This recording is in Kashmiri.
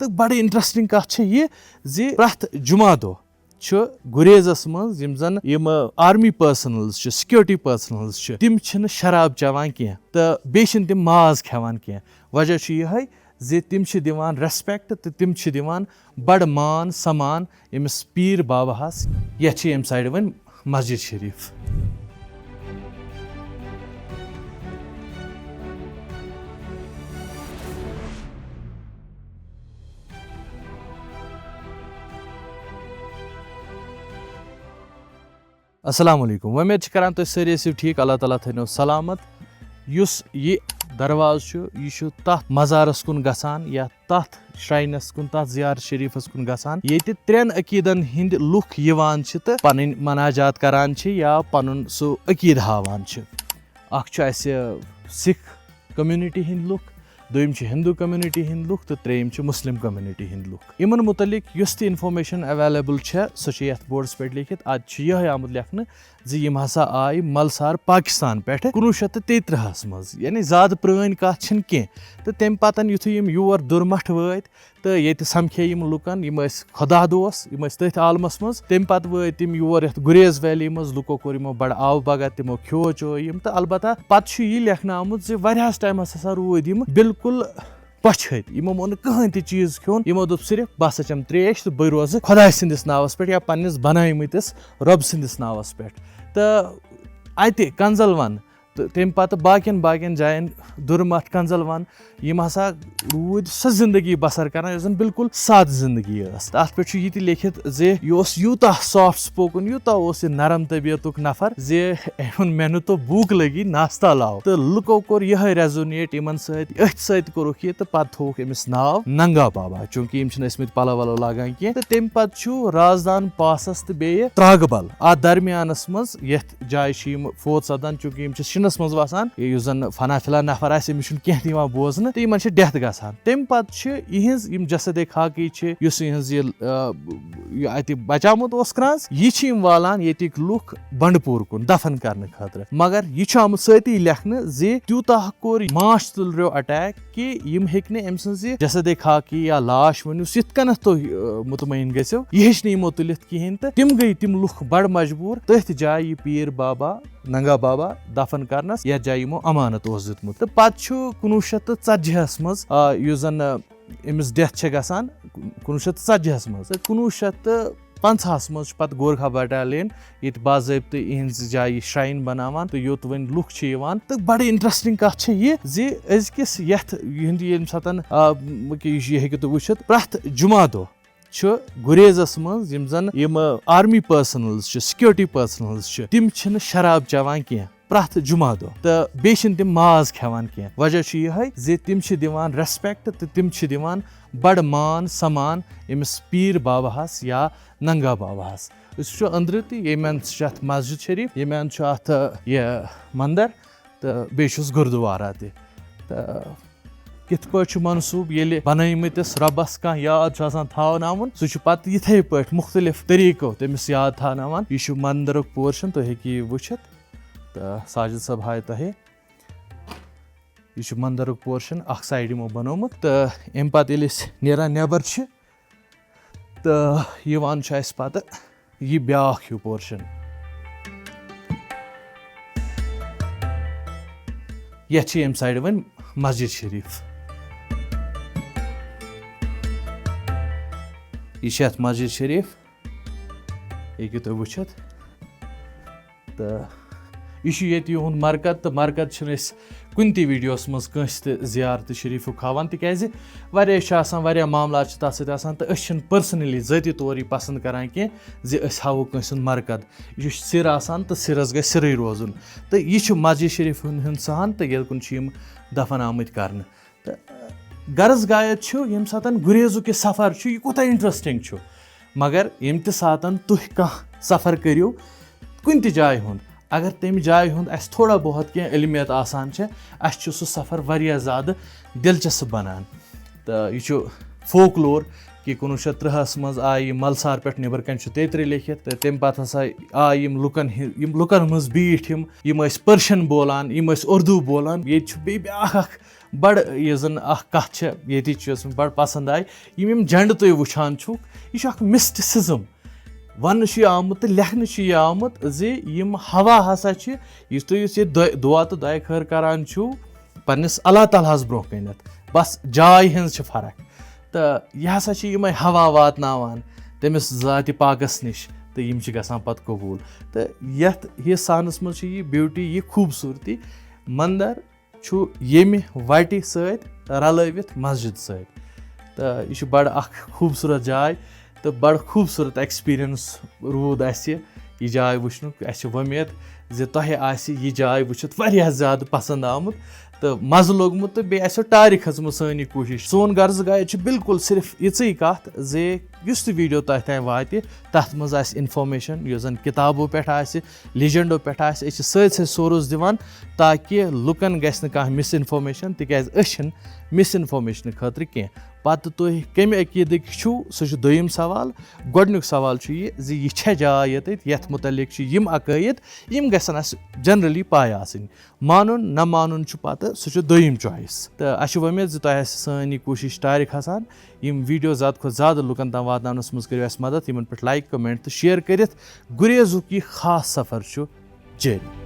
तो बड़े इंटरेस्टिंग कथ यह प्रथ जुमा दो गुरेजस मज जन आर्मी पर्सनल्स सिक्योरिटी पर्सनल्स तिम शराब चवान कह तो बेन तिम माज खेवान कह वजह यह तिम दिवान रेस्पेक्ट तो तिम दिवान बड़ मान समान यमिस पीर बाबाहस यह यम साइड वन मस्जिद शरीफ। अस्सलाम वालेकुम, उम्मीद करान तुम सारे ٲسِو ठीक, अल्लाह ताला थो सलामत। यह दरवाज यह तथ मज़ारस कुन गसान या तथ श्राइनस कुन तथ ज़ियारत शरीफस कुन गसान ये त्रेन अकीदन हिंद लुख यवान तो पन मनाजात करान या पन सो अकीद हावान। सिख कम्युनिटी हिंद लुख, दोम हिंदू कम्युनिटी हिंद लुख तो त्रेम मुस्लिम कम्युनिटी हिंद लुख। इमन मुतलिक युस ति इन्फॉर्मेशन अवेलेबल सो ये बोर्ड्स पे लिखित आज यह आमुत लेखन यम हसा आय मलसार पाकिस्तान पे 1933 मज, यानी ज़्यादा पुरानी कथ कह तो तम पतन युथु यम योर दुरमठ वत तो ये समखे यम लुकन यम खुदा दोस यम तथ आलमस मज तम पत वत तम योर गुरेज वैली मज लुको कोर यमो बड़ आव भगत तिमो खो चो यम तो अलबत्ता पत यह लेखन आमुत वारियाहस टाइमस हसा रूद यम बिल्कुल पछत यमो मो कहें ती चीज खोन यमो दोप सिर्फ बस चम त्रेश तो बह रोज खुदा सिंदिस नावस पे या पन्निस बनाइमतिस रब सिंदिस नावस पे तो अत कंजल वन तो तम पत बाकियन जायन दुरमठ कंजल वन यम हसा रूद सो जिंदगी बसर कर बिल्कुल साद जिंदगी अत पे ये लिखित यह यूता सॉफ्ट स्पोकन यूता नरम तबीयतुक नफर मे तो भूख लगी नाश्ता लाओ तो लुको कोर यह रेजोनेट इन सत कोरुख ये तो पे थोक अमिस नाव नंगा बाबा चूंकि यम पलो वलो लागान कह तो तम पे राजदान पासस तो बे त्रागबल अत दरमियानस मज ये जाय फोत सदान चूंकि यम शिनस मज वसान युस जन फना फिला नफर आमिस कह बोजन तो इन डेथ गसान तम पे इहज जसद खाकी अत बचामुत क्रांस यह वालान येतिक लुख बंडपुर कुन दफन करने खतर मगर यह आमुत सती लेखन त्यूता कोर माश तुल्यो अटैक कि यम हेक्ने अम सज जसद खाकी या लाश वनु यथ कन तुह मुतमईन गो यह नमो तुलित कहें तो तिम गई तिम लुख बड़ मजबूर तथ जाय पीर बाबा नंगा बाबा दफन करनस यह जाय यमो अमानत दितमुत तो पे 1940 मज जन अमिस डेथ गसान 1940 मज 1950 मज पे गोरखा बटालियन ये बाज़ाब्त इहज जाय श्राइन बनावान तो योत वन लुख तो बड़े इंटरेस्टिंग कथ यह अजकिस यथ ये सतन हेकु तुम वुचित प्रथ जुमा दो गुरेजस मज जन आर्मी पर्सनल्स सिक्योरिटी पर्सनल्स तिम शराब चवान कह प्रथ जुमा दो तो बेन तिम माज खेवान कह वजह यह तिम दिवान रेस्पेक्ट तो तिम दिवान बड़ मान समान यमिस पीर बाबाहस या नंगा बाबाहस अंदर तो मस्जिद शरीफ ये अत मंदिर तो बेस गुरुद्वारा कित पे मनसूब ये बनमतिस रबस कह याद थावन सह पे इथे पे मुख्तलिफ तरीको तमिस याद थावन यह मंदिर पोर्शन तुम हेकियो वुचित तो साजिद सब हाय तह यह मंदिर पोर्शन अख साइड यमो बनोमुत तो अम पे नेरान नेबर तो यवान पे यह ब्याख हिू पोर्शन यह अम साइड वन मस्जिद शरीफ यह मस्जिद शरीफ हेकियो तुम वुचित तो यह मरकत तो मरकत कुन ती वीडियोस मज ज़ियारत शरीफ हावान तिकाज वारिया मामला तथ सत तो पर्सनली ज़ाती तौर यह पसंद करान कह हावो कंस मरकत यह सिर आसान तो सिरस गए सिरे रोजन तो यह मस्जिद शरीफ हूं सहन तो ये कुन दफन आमत कर तो गर्ज गायत यम सात गुरेजुक यह सफ़र यह कोता इंटरेस्टिंग मगर यम त सातन तुह कह सफ़र करियो कुन ति जाय हुंद अगर तम जाय हुंद अस थोड़ा बहुत कह इल्मियत आसान सह सफ़र वारिया ज़्यादा दिलचस्प बनान तो यह फोकलोर कि 1930 मज आय मलसार पे नबर कन 33 लिखित तो तम पे हसा आय लुकन मज बीठ पर्शियन बोलान उर्दू बोलान ये ब्या बड़ ये जन कथ ये बड़ पसंद आय झंड तुम वुचान यह मिस्टिसिज्म वन आमुत लेखन आमुत जे हवा हसा ये दुआ तो दया खैर करान पन्निस अल्लाह तालाहस ब्रोह कन बस जाय हज फर्क तो यह हसा हवा वातनावान तमिस ज़ात पाकस निश तो गसान पत कबूल तो यथ हिस्सानस मज यह ब्यूटी यह खूबसूरती मंदिर येमि वटि सत रलवित मस्जिद सत तो यह बड़ खूबसूरत जाय तो बड़ खूबसूरत एक्सपीरियंस रूद यह जाय वुचनुक वमेद जे तोहे आसि यह जाय वुचित वारियाह ज़्यादा पसंद आमुत तो मज़ लोगमुत तो बेस टारि खचमुत सानी कोशिश सोन गर्ज गाय बिल्कुल सिर्फ यी कथ जे युस वीडियो तह तान वाति तथ मज आसि इन्फॉर्मेशन यो जन किताबों पे आसि लीजेंडो पे आसि सत सोर्स दिवान ताकि लुकन गस न मिस इन्फॉर्मेशन तिकाज अछन मिस इन्फॉर्मेशन खतर कह पत तुह कम अकीदक सह दोयम सवाल गोडनुक सवाल यह जाय यथ मुतलिक यम अकायद यम गसन अस जनरली पाय आसनी मानुन न मानुन पत सह दोयम चॉइस तो अस उम्मीद तुह सान कोशिश टारि खसान यम वीडियो ज़्यादा खुद ज़्यादा लुकन तम वातनानस मज करियो अस मदद यमन पे लाइक कमेंट तो शेयर करित गुरेजुक यह खास सफ़र जारी।